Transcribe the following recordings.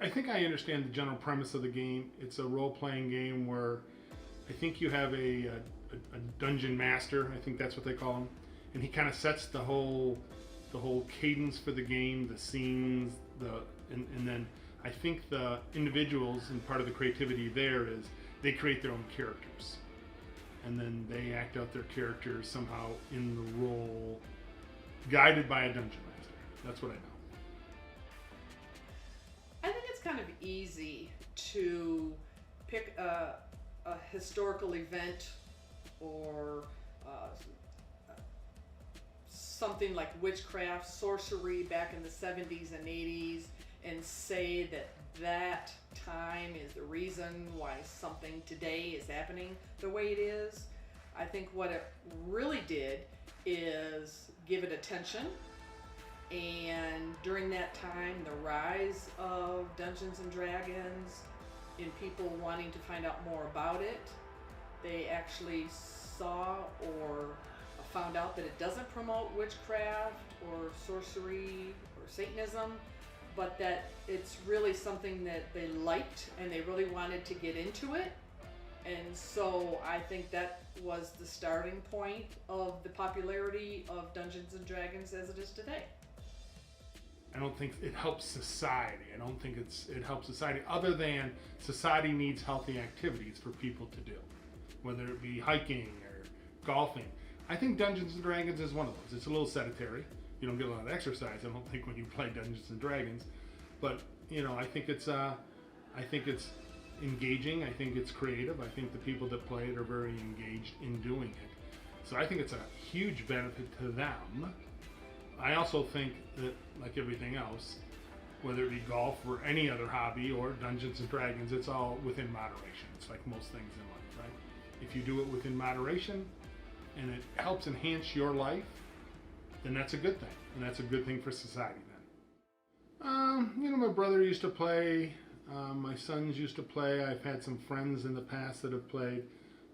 I think I understand the general premise of the game. It's a role-playing game where I think you have a dungeon master. I think that's what they call him, and he kind of sets the whole cadence for the game, the scenes, and then I think the individuals, and part of the creativity there is they create their own characters, and then they act out their characters somehow in the role, guided by a dungeon master. That's what I know. I think it's kind of easy to pick a historical event or something like witchcraft, sorcery back in the 70s and 80s and say that that time is the reason why something today is happening the way it is. I think what it really did is give it attention, and during that time the rise of Dungeons and Dragons and people wanting to find out more about it, they actually saw or found out that it doesn't promote witchcraft or sorcery or Satanism, but that it's really something that they liked and they really wanted to get into it. And so I think that was the starting point of the popularity of Dungeons and Dragons as it is today. I don't think it helps society. I don't think it helps society, other than society needs healthy activities for people to do, whether it be hiking or golfing. I think Dungeons and Dragons is one of those. It's a little sedentary. You don't get a lot of exercise, I don't think, when you play Dungeons and Dragons. But I think it's engaging. I think it's creative. I think the people that play it are very engaged in doing it. So I think it's a huge benefit to them. I also think that, like everything else, whether it be golf or any other hobby or Dungeons and Dragons, it's all within moderation. It's like most things in life, right? If you do it within moderation and it helps enhance your life, then that's a good thing. And that's a good thing for society then. My brother used to play. My sons used to play. I've had some friends in the past that have played.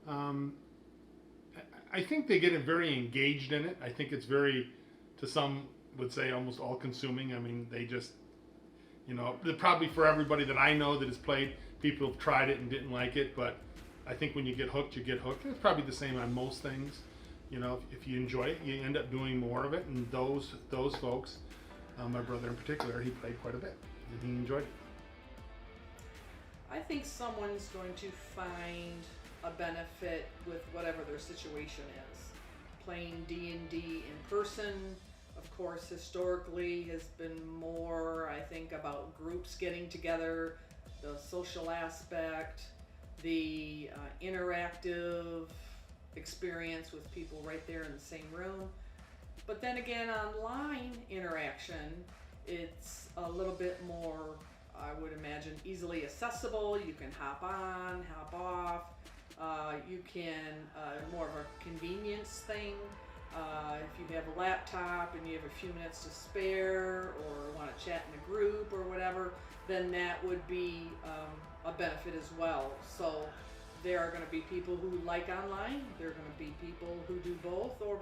I think they get very engaged in it. I think it's very, to some would say, almost all-consuming. I mean, they just, probably for everybody that I know that has played, people have tried it and didn't like it, but I think when you get hooked, you get hooked. It's probably the same on most things. If you enjoy it, you end up doing more of it, and those folks, my brother in particular, he played quite a bit, and he enjoyed it. I think someone's going to find a benefit with whatever their situation is. Playing D&D in person, of course, historically has been more, I think, about groups getting together, the social aspect, the interactive experience with people right there in the same room. But then again, online interaction, it's a little bit more, I would imagine, easily accessible. You can hop on, hop off. You can, more of a convenience thing. If you have a laptop and you have a few minutes to spare or want to chat in a group or whatever, then that would be a benefit as well. So there are going to be people who like online. There are going to be people who do both, or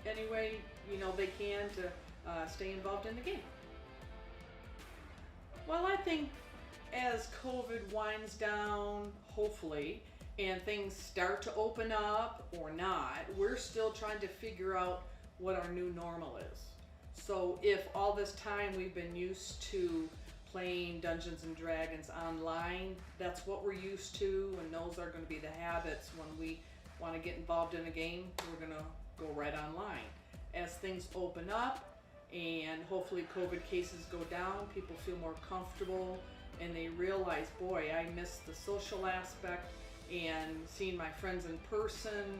any way they can to stay involved in the game. Well, I think as COVID winds down, hopefully, and things start to open up or not, we're still trying to figure out what our new normal is. So if all this time we've been used to playing Dungeons and Dragons online, that's what we're used to, and those are going to be the habits when we want to get involved in a game. We're going to go right online. As things open up and hopefully COVID cases go down, people feel more comfortable and they realize, boy, I miss the social aspect and seeing my friends in person,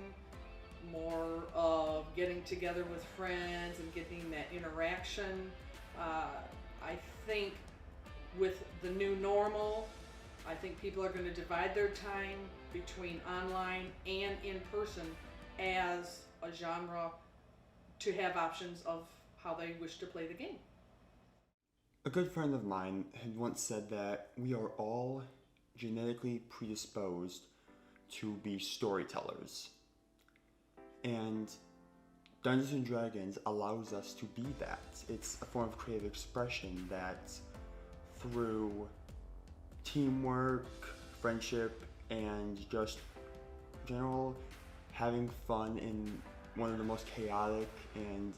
more of getting together with friends and getting that interaction. I think with the new normal, I think people are going to divide their time between online and in person as a genre to have options of how they wish to play the game. A good friend of mine had once said that we are all genetically predisposed to be storytellers. And Dungeons and Dragons allows us to be that. It's a form of creative expression that through teamwork, friendship, and just general having fun in one of the most chaotic and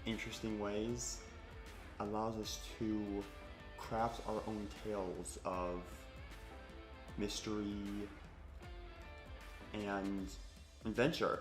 interesting ways allows us to craft our own tales of mystery and adventure.